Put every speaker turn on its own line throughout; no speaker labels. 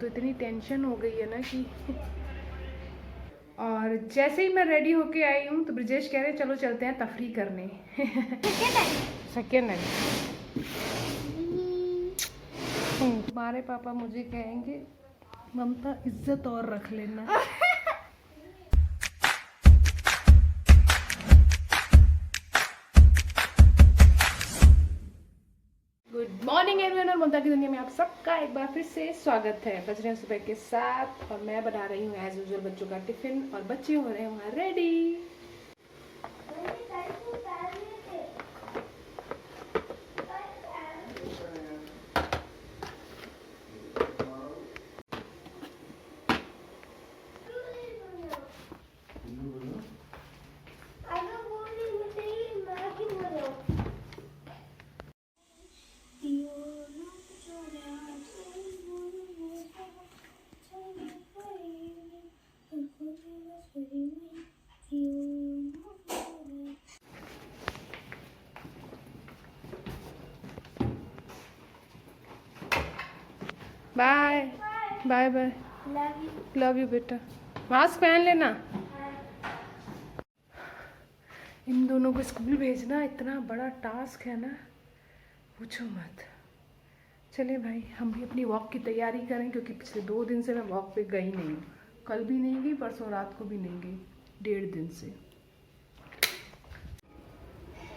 तो इतनी टेंशन हो गई है ना कि और जैसे ही मैं रेडी होके आई हूँ तो ब्रिजेश कह रहे चलो चलते हैं तफरी करने। Second hand. तुम्हारे पापा मुझे कहेंगे ममता इज्जत और रख लेना। गुड मॉर्निंग एवरीवन और ममता की दुनिया में आप सबका एक बार फिर से स्वागत है। बज रहे हैं सुबह के 7 और मैं बना रही हूँ एज यूजुअल बच्चों का टिफिन और बच्चे हो रहे हैं वहाँ ready. Bye bye bye, love you बेटा। मास्क पहन लेना। इन दोनों को स्कूल भेजना इतना बड़ा टास्क है ना, पूछो मत। चलिए भाई हम भी अपनी वॉक की तैयारी करें क्योंकि पिछले 2 दिन से मैं वॉक पे गई नहीं हूँ। कल भी नहीं गई, परसों रात को भी नहीं गई, 1.5 दिन से।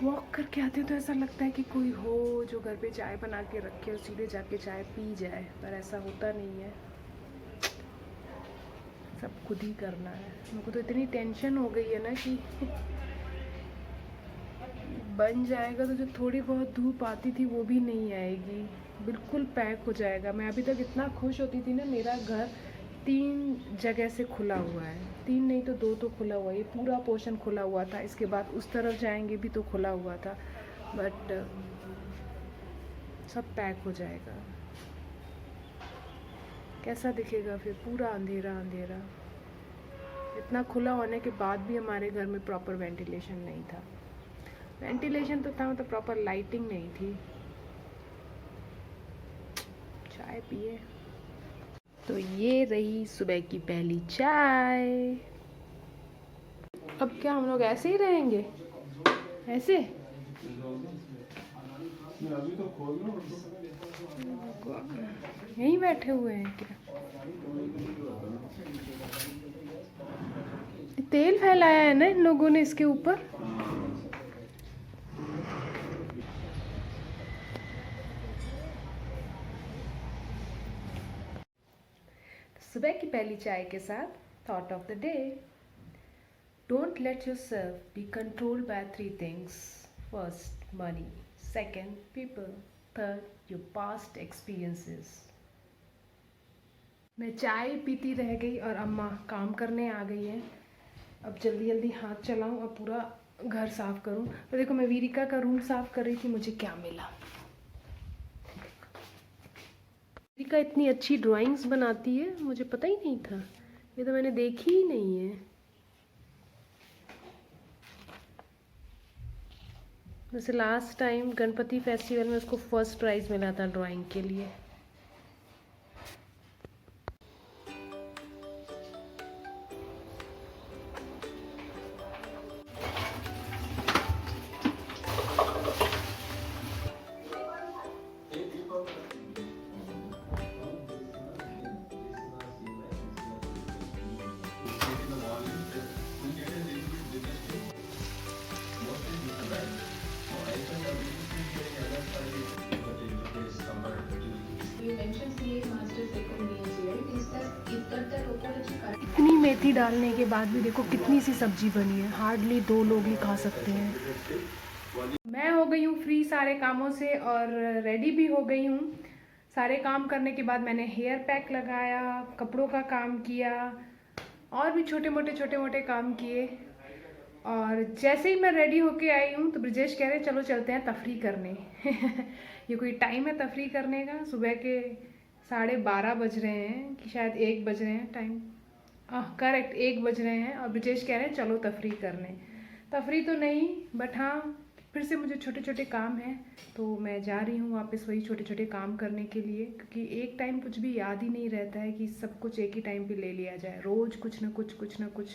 वॉक करके आते हो तो ऐसा लगता है कि कोई हो जो घर पे चाय बना के रखे और सीधे जाके चाय पी जाए, पर ऐसा होता नहीं है, सब खुद ही करना है। मेरे को तो इतनी टेंशन हो गई है ना कि बन जाएगा तो जो थोड़ी बहुत धूप आती थी वो भी नहीं आएगी, बिल्कुल पैक हो जाएगा। मैं अभी तक इतना खुश होती थी ना, मेरा घर 3 जगह से खुला हुआ है, 3 नहीं तो 2 तो खुला हुआ है। ये पूरा पोर्शन खुला हुआ था, इसके बाद उस तरफ जाएंगे भी तो खुला हुआ था, बट सब पैक हो जाएगा। कैसा दिखेगा फिर, पूरा अंधेरा अंधेरा। इतना खुला होने के बाद भी हमारे घर में प्रॉपर वेंटिलेशन नहीं था। वेंटिलेशन तो था, मतलब प्रॉपर लाइटिंग नहीं थी। चाय पिए तो ये रही सुबह की पहली चाय। अब क्या हम लोग ऐसे ही रहेंगे, ऐसे? यहीं बैठे हुए हैं क्या? तेल फैलाया है ना इन लोगों ने इसके ऊपर। सुबह की पहली चाय के साथ thought of the day. Don't let yourself be controlled by 3 things. First, money. Second, people. Third, your past experiences. मैं चाय पीती रह गई और अम्मा काम करने आ गई है। अब जल्दी जल्दी हाथ चलाऊं और पूरा घर साफ करूं। तो देखो मैं वीरिका का रूम साफ कर रही थी, मुझे क्या मिला। वीरिका इतनी अच्छी ड्राइंग्स बनाती है, मुझे पता ही नहीं था, ये तो मैंने देखी ही नहीं है। वैसे लास्ट टाइम गणपति फेस्टिवल में उसको फर्स्ट प्राइज़ मिला था ड्राइंग के लिए। इतनी मेथी डालने के बाद भी देखो कितनी सी सब्जी बनी है, हार्डली 2 लोग ही खा सकते हैं। मैं हो गई हूँ फ्री सारे कामों से और रेडी भी हो गई हूँ। सारे काम करने के बाद मैंने हेयर पैक लगाया, कपड़ों का काम किया और भी छोटे मोटे काम किए। और जैसे ही मैं रेडी होके आई हूँ तो ब्रिजेश कह रहे चलो चलते हैं तफरी करने। ये कोई टाइम है तफरी करने का? सुबह के 12:30 बज रहे हैं कि शायद 1 बज रहे हैं टाइम। करेक्ट 1 बज रहे हैं और ब्रिजेश कह रहे हैं चलो तफरी करने। तफरी तो नहीं, बट हाँ फिर से मुझे छोटे छोटे काम हैं, तो मैं जा रही हूँ वापस वही छोटे छोटे काम करने के लिए, क्योंकि एक टाइम कुछ भी याद ही नहीं रहता है कि सब कुछ एक ही टाइम पे ले लिया जाए। रोज़ कुछ ना कुछ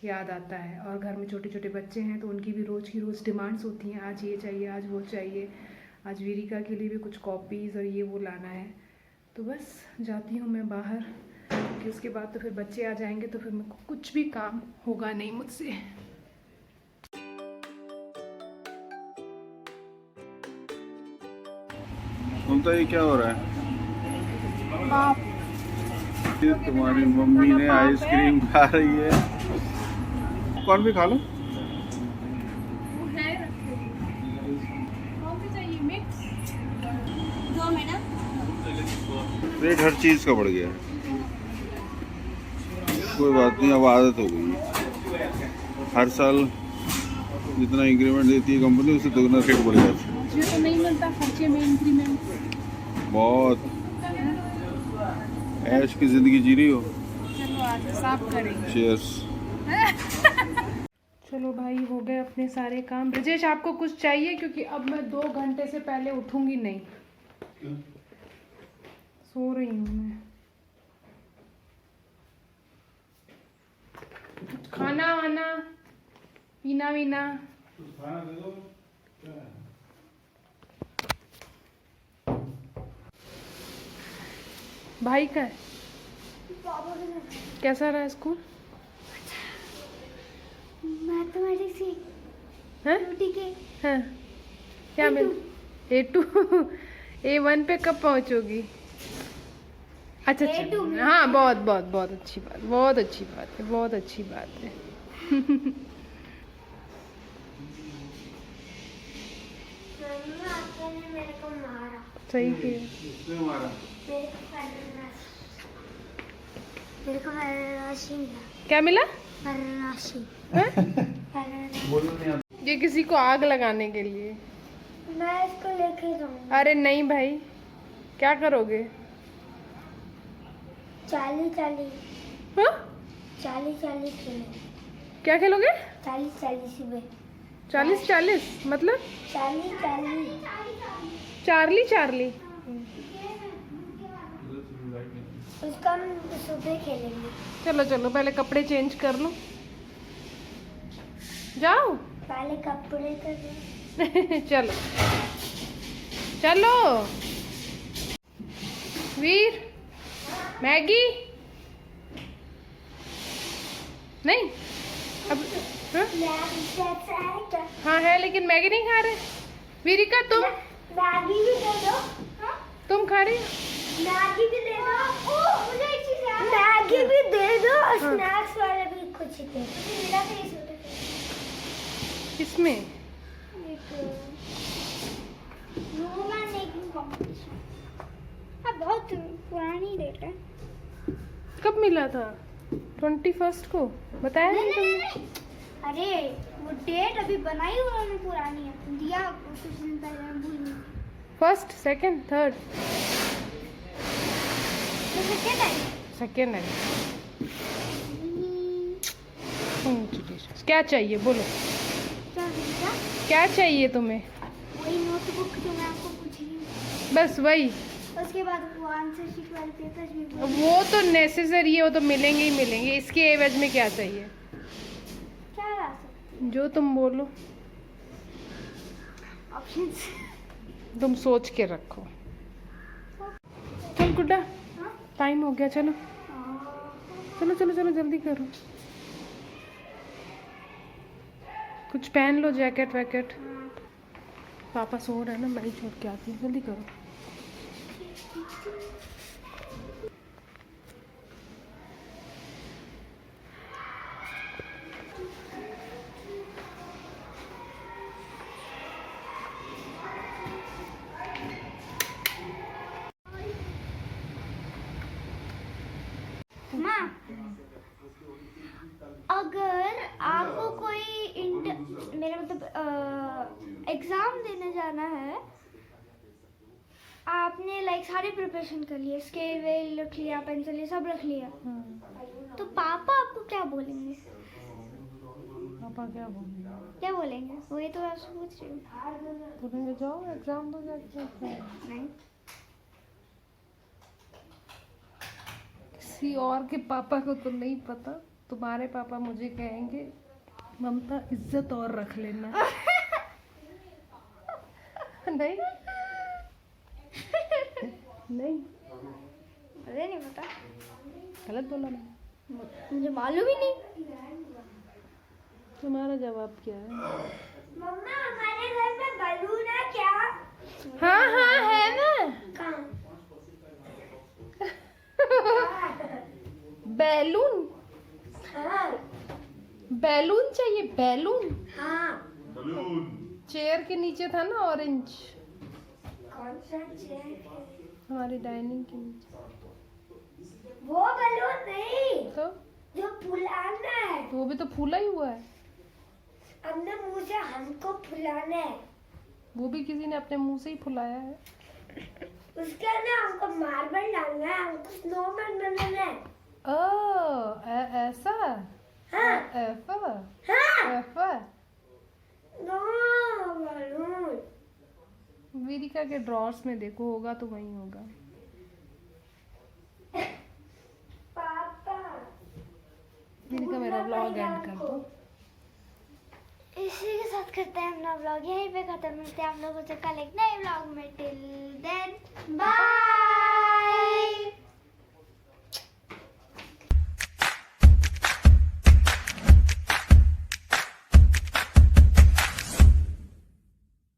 याद आता है। और घर में छोटे छोटे बच्चे हैं तो उनकी भी रोज़ की रोज़ डिमांड्स होती हैं, आज ये चाहिए, आज वो चाहिए, आज वीरिका के लिए भी कुछ कॉपीज़ और ये वो लाना है। तो बस जाती हूँ मैं बाहर, क्योंकि उसके बाद तो फिर बच्चे आ जाएंगे तो फिर मेरे को कुछ भी काम होगा नहीं मुझसे।
ममता, ये क्या हो रहा है?
बाप,
ये तुम्हारी मम्मी ने आइसक्रीम खा रही है। कौन भी खा लो। रेट हर चीज का बढ़ गया है। कोई बात नहीं, अब आदत हो गई। हर साल जितना इंक्रीमेंट देती है कंपनी उससे दोगुना रेट बढ़ जाता है।
मुझे तो नहीं मिलता खर्चे में इंक्रीमेंट।
बहुत ऐश की जिंदगी जी रही हो।
चलो आज साफ करेंगे।
चीयर्स।
चलो भाई, हो गए अपने सारे काम। ब्रजेश, आपको कुछ चाहिए? क्योंकि अब मैं 2 घंटे से पहले उठूंगी नहीं। सो रही हूँ मैं। कुछ खाना वाना, पीना वीना। भाई का है? कैसा रहा स्कूल?
मैथमेटिक्स
हैं?
के
हाँ, क्या मिल A2 A1 पे कब पहुंचोगी? अच्छा
A2
अच्छा, हाँ, बहुत बहुत बहुत अच्छी बात, बहुत अच्छी बात है, बहुत अच्छी बात है।
ने मेरे को मारा।
सही किया।
मेरे को राशि मिला।
क्या मिला?
राशि।
हैं? ये किसी को आग लगाने के लिए।
मैं इसको लेके जाऊंगी।
अरे नहीं भाई, क्या करोगे?
40
हाँ?
40 खेलो।
क्या खेलोगे?
40 सुबह।
40 मतलब
40
चार्ली चार्ली।
उसका हम सुबह खेलेंगे।
चलो चलो, पहले कपड़े चेंज कर लो, जाओ।
पहले कपड़े कर।
चलो चलो। वीर, मैगी नहीं अब? हाँ? हाँ है, लेकिन मैगी नहीं खा रहे। वीरिका, तुम
मैगी भी दे दो। हाँ?
तुम खा रही हो?
मैगी भी दे दो। मुझे एक चीज याद है। मैगी भी दे दो और
हाँ।
स्नैक्स वाले भी कुछ दे दो। मेरा फेस होता है।
किसमें?
एक रोमन मेकिंग कंपटीशन। अब बहुत पुरानी डेट है।
कब मिला था? 21 को बताया नहीं तुमने?
नहीं। अरे वो डेट अभी बनाई उन्होंने पुरानी है, दिया कुछ दिन पहले, मैं भूल गई।
1st, 2nd, 3rd?
तो सेकंड है।
सेकेंड है। क्या चाहिए बोलो?
क्या क्या?
क्या चाहिए तुम्हें?
वही नोटबुक जो मैं आपको पूछ रही हूँ।
बस वही।
उसके बाद वो आंसर शीट वाले पेपर्स भी बोल।
वो तो नेसेसरी है, वो तो मिलेंगे ही मिलेंगे। इसके एवज में क्या चाहिए?
क्या ला सकते
जो तुम बोलो,
ऑप्शंस?
तुम सोच के रखो। चल गुड्डा,
हाँ?
टाइम हो गया, चलो चलो चलो चलो, जल्दी करो। कुछ पहन लो, जैकेट वैकेट। पापा सो रहे हैं ना, मैं ही छोड़ के आती हूँ, जल्दी करो।
माँ, अगर आपको कोई मेरा मतलब एग्जाम देने जाना है, आपने लाइक सारे प्रिपरेशन कर लिए, स्केल वेल रख लिया, पेंसिल ये सब रख लिया, तो पापा आपको क्या बोलेंगे?
पापा क्या बोलेंगे?
क्या बोलेंगे? वही तो आपसे पूछ रही हूँ।
बोलेंगे जाओ एग्जाम दो जाके।
नहीं,
किसी और के पापा को तो नहीं पता, तुम्हारे पापा मुझे कहेंगे ममता इज्जत और रख लेना। नहीं नहीं,
मुझे नहीं पता,
गलत बोला ना।
मुझे मालूम ही नहीं।
तुम्हारा जवाब क्या है?
मम्मा हमारे घर में बलून है क्या?
हाँ हाँ है ना,
कहाँ?
बैलून।
हाँ
बैलून चाहिए, बैलून।
हाँ।
चेयर के नीचे था ना ऑरेंज,
कौन सा चेयर?
हमारी डाइनिंग के नीचे।
वो बलून नहीं,
तो
जो फुलाना है।
वो भी तो फूला ही हुआ है।
अपने मुंह से हमको फुलाना है।
वो भी किसी ने अपने मुंह से ही फुलाया है।
उसके अंदर हमको मार्बल डालना है, हमको स्नोमैन बनाना है।
ऐसा।
हाँ
ऐसा
हाँ।
ऐसा।
No balloon.
वेदिका के ड्रॉर्स में देखो, होगा तो वहीं होगा।
पापा
वेदिका मेरा व्लॉग एंड कर दो।
इसी के साथ करते हैं अपना व्लॉग यहीं पे खत्म। मिलते हैं आप लोगों से कल एक नए व्लॉग में। Till then bye.